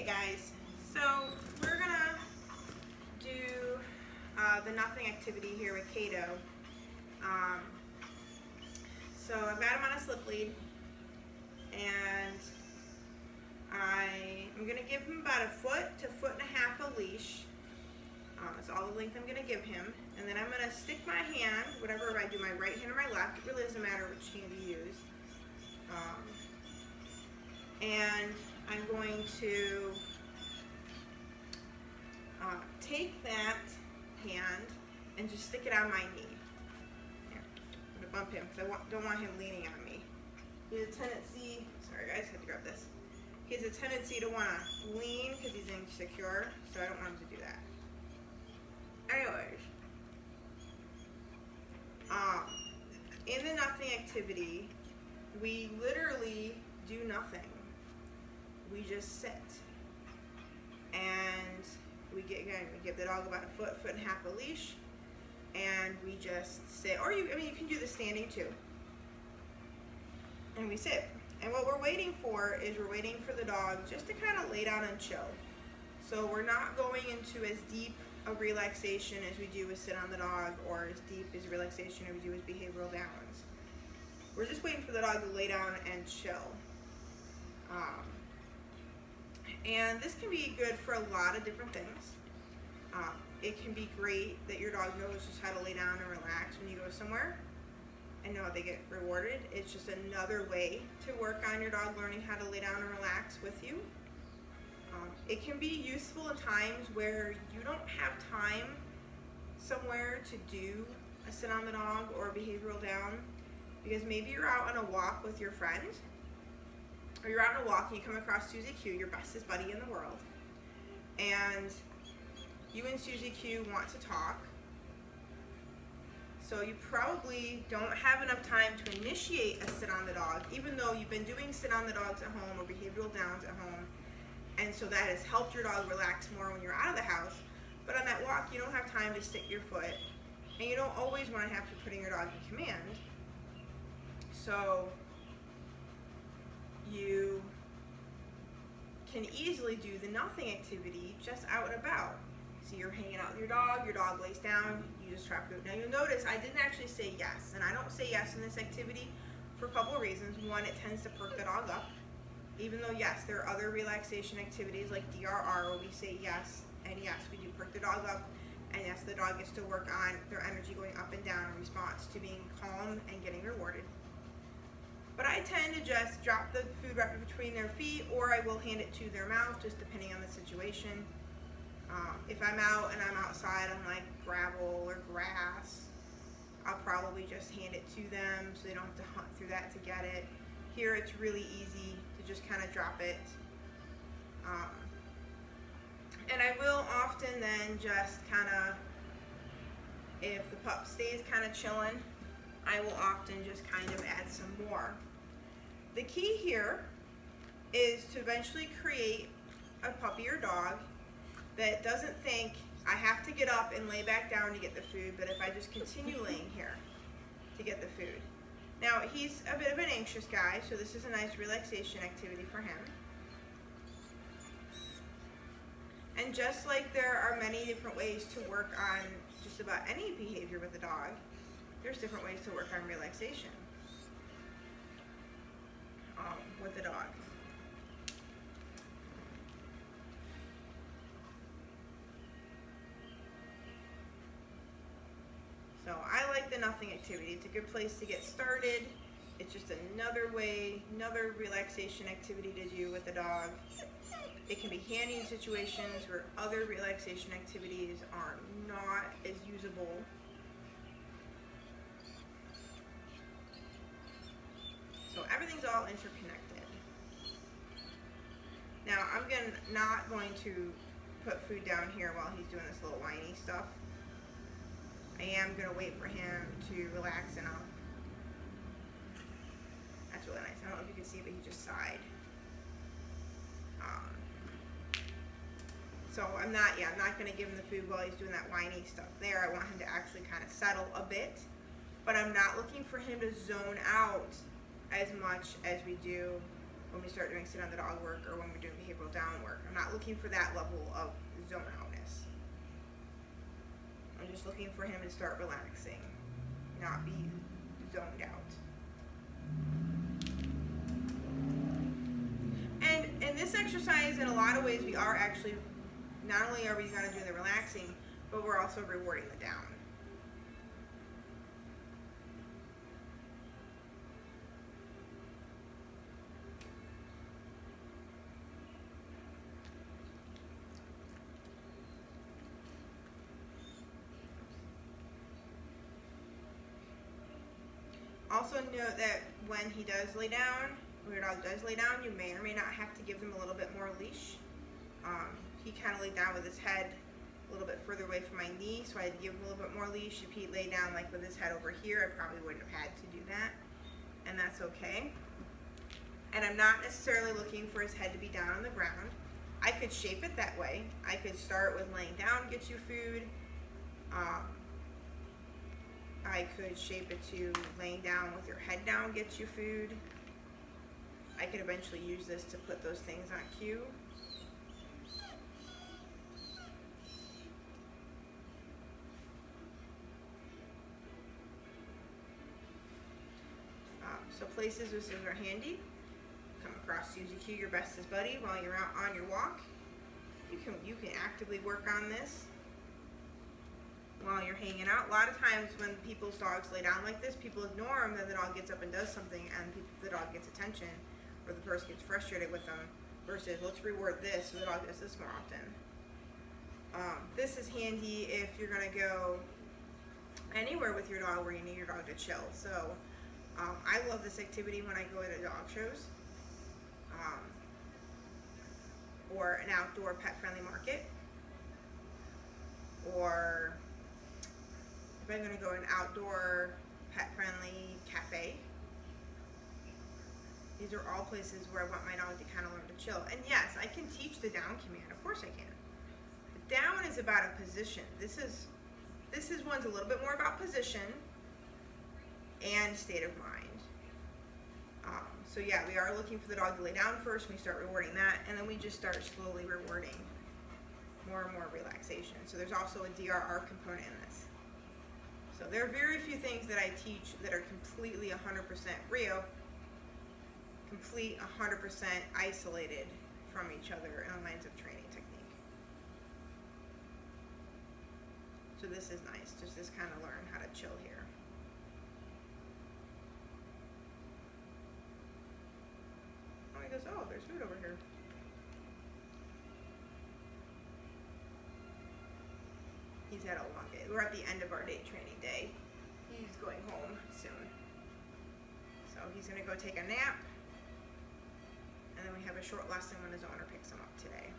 Guys, so we're gonna do the nothing activity here with Kato. So I've got him on a slip lead, and I'm gonna give him about 1 to 1.5 feet a leash. That's all the length I'm gonna give him, and then I'm gonna stick my hand, whatever I do, my right hand or my left. It really doesn't matter which hand you use. And I'm going to take that hand and just stick it on my knee. Here, I'm going to bump him because I don't want him leaning on me. He has a tendency, sorry guys, I had to grab this. He has a tendency to want to lean because he's insecure, so I don't want him to do that. Anyways, in the nothing activity, we literally do nothing. We just sit, and we give the dog about 1 to 1.5 feet a leash, and we just sit. Or you can do the standing too. And we sit. And what we're waiting for is we're waiting for the dog just to kind of lay down and chill. So we're not going into as deep a relaxation as we do with sit on the dog, or as deep as relaxation as we do with behavioral balance. We're just waiting for the dog to lay down and chill. And this can be good for a lot of different things. It can be great that your dog knows just how to lay down and relax when you go somewhere and know they get rewarded. It's just another way to work on your dog learning how to lay down and relax with you. It can be useful in times where you don't have time somewhere to do a sit on the dog or a behavioral down, because maybe you're out on a walk with your friend, or you're out on a walk and you come across Susie Q, your bestest buddy in the world, and you and Susie Q want to talk. So you probably don't have enough time to initiate a sit on the dog, even though you've been doing sit on the dogs at home or behavioral downs at home, and so that has helped your dog relax more when you're out of the house. But on that walk, you don't have time to stick your foot, and you don't always want to have to be putting your dog in command. So you can easily do the nothing activity just out and about. So you're hanging out with your dog lays down, you just try food. Now you'll notice I didn't actually say yes, and I don't say yes in this activity for a couple of reasons. One, it tends to perk the dog up, even though yes, there are other relaxation activities like DRR where we say yes, and yes, we do perk the dog up, and yes, the dog gets to work on their energy going up and down in response to being calm and getting rewarded. But I tend to just drop the food right between their feet, or I will hand it to their mouth, just depending on the situation. If I'm out and I'm outside on like gravel or grass, I'll probably just hand it to them so they don't have to hunt through that to get it. Here it's really easy to just kind of drop it. And I will often then just kind of, if the pup stays kind of chilling, I will often just kind of add some more. The key here is to eventually create a puppy or dog that doesn't think I have to get up and lay back down to get the food, but if I just continue laying here to get the food. Now he's a bit of an anxious guy, so this is a nice relaxation activity for him. And just like there are many different ways to work on just about any behavior with a dog, there's different ways to work on relaxation with the dog. So I like the nothing activity. It's a good place to get started. It's just another way, another relaxation activity to do with the dog. It can be handy in situations where other relaxation activities are not as usable. So everything's all interconnected. Now I'm not going to put food down here while he's doing this little whiny stuff. I am going to wait for him to relax enough. That's really nice. I don't know if you can see, but he just sighed. So I'm not going to give him the food while he's doing that whiny stuff there. I want him to actually kind of settle a bit, but I'm not looking for him to zone out as much as we do when we start doing sit on the dog work or when we're doing behavioral down work. I'm not looking for that level of zone outness. I'm just looking for him to start relaxing, not be zoned out. And in this exercise, in a lot of ways, we are actually, not only are we going to do the relaxing, but we're also rewarding the down. Also note that when he does lay down, when your dog does lay down, you may or may not have to give them a little bit more leash. He kind of laid down with his head a little bit further away from my knee, so I had to give him a little bit more leash. If he laid down like with his head over here, I probably wouldn't have had to do that, and that's okay. And I'm not necessarily looking for his head to be down on the ground. I could shape it that way. I could start with laying down, get you food. I could shape it to laying down with your head down, get you food. I could eventually use this to put those things on cue. So places with scissors are handy. Come across, use a cue, your bestest buddy while you're out on your walk. You can actively work on this while you're hanging out. A lot of times when people's dogs lay down like this, people ignore them, then the dog gets up and does something, and the dog gets attention, or the person gets frustrated with them, versus let's reward this so the dog does this more often. This is handy if you're going to go anywhere with your dog where you need your dog to chill. So I love this activity when I go to dog shows or an outdoor pet-friendly market, or if I'm going to go to an outdoor pet-friendly cafe. These are all places where I want my dog to kind of learn to chill. And yes, I can teach the down command. Of course I can. The down is about a position. This is one's a little bit more about position and state of mind. So yeah, we are looking for the dog to lay down first, and we start rewarding that, and then we just start slowly rewarding more and more relaxation. So there's also a DRR component in this. So there are very few things that I teach that are completely 100% real, complete 100% isolated from each other in a lines of training technique. So this is nice, just this kind of learn how to chill here. Oh, he goes, oh, there's food over here. He's had a long day. We're at the end of our day training day. He's going home soon. So he's going to go take a nap. And then we have a short lesson when his owner picks him up today.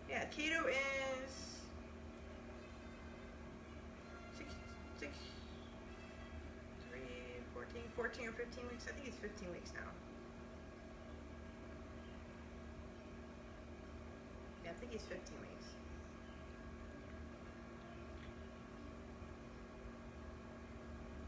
Yeah, Kato is 14 or 15 weeks. I think he's 15 weeks now. Yeah, I think he's 15 weeks.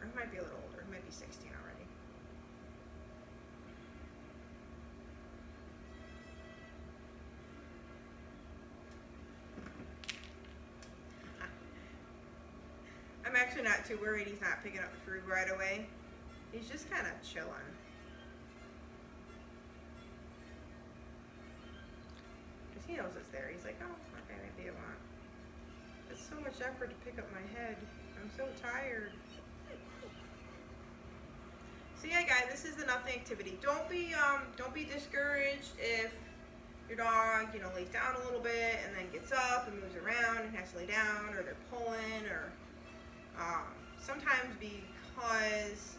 Or he might be a little older. He might be 16 already. I'm actually not too worried he's not picking up the food right away. He's just kind of chilling. Because he knows it's there. He's like, oh, okay, maybe I want. It's so much effort to pick up my head. I'm so tired. So yeah, guys, this is the nothing activity. Don't be discouraged if your dog, lays down a little bit and then gets up and moves around and has to lay down, or they're pulling, or sometimes because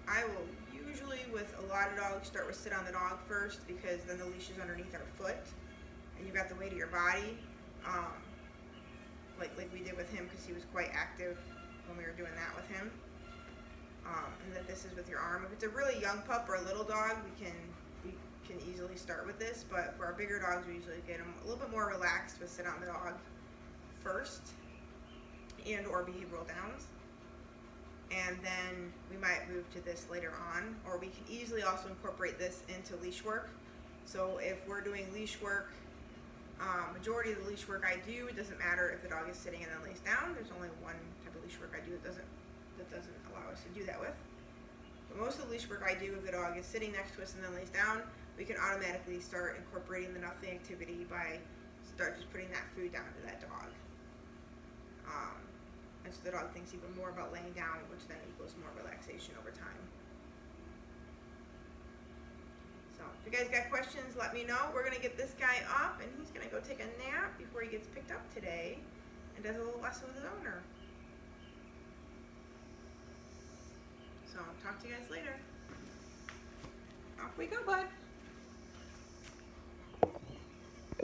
I will usually, with a lot of dogs, start with sit on the dog first, because then the leash is underneath our foot and you've got the weight of your body, like we did with him, because he was quite active when we were doing that with him. And that this is with your arm. If it's a really young pup or a little dog, we can easily start with this, but for our bigger dogs, we usually get them a little bit more relaxed with sit on the dog first, and or behavioral downs. and then we might move to this later on, or we can easily also incorporate this into leash work. So if we're doing leash work, majority of the leash work I do, it doesn't matter if the dog is sitting and then lays down. There's only one type of leash work I do that doesn't allow us to do that with. But most of the leash work I do, if the dog is sitting next to us and then lays down, we can automatically start incorporating the nothing activity by start just putting that food down to that dog. And so the dog thinks even more about laying down, which then equals more relaxation over time. So if you guys got questions, let me know. We're going to get this guy up, and he's going to go take a nap before he gets picked up today and does a little lesson with his owner. So talk to you guys later. Off we go, bud.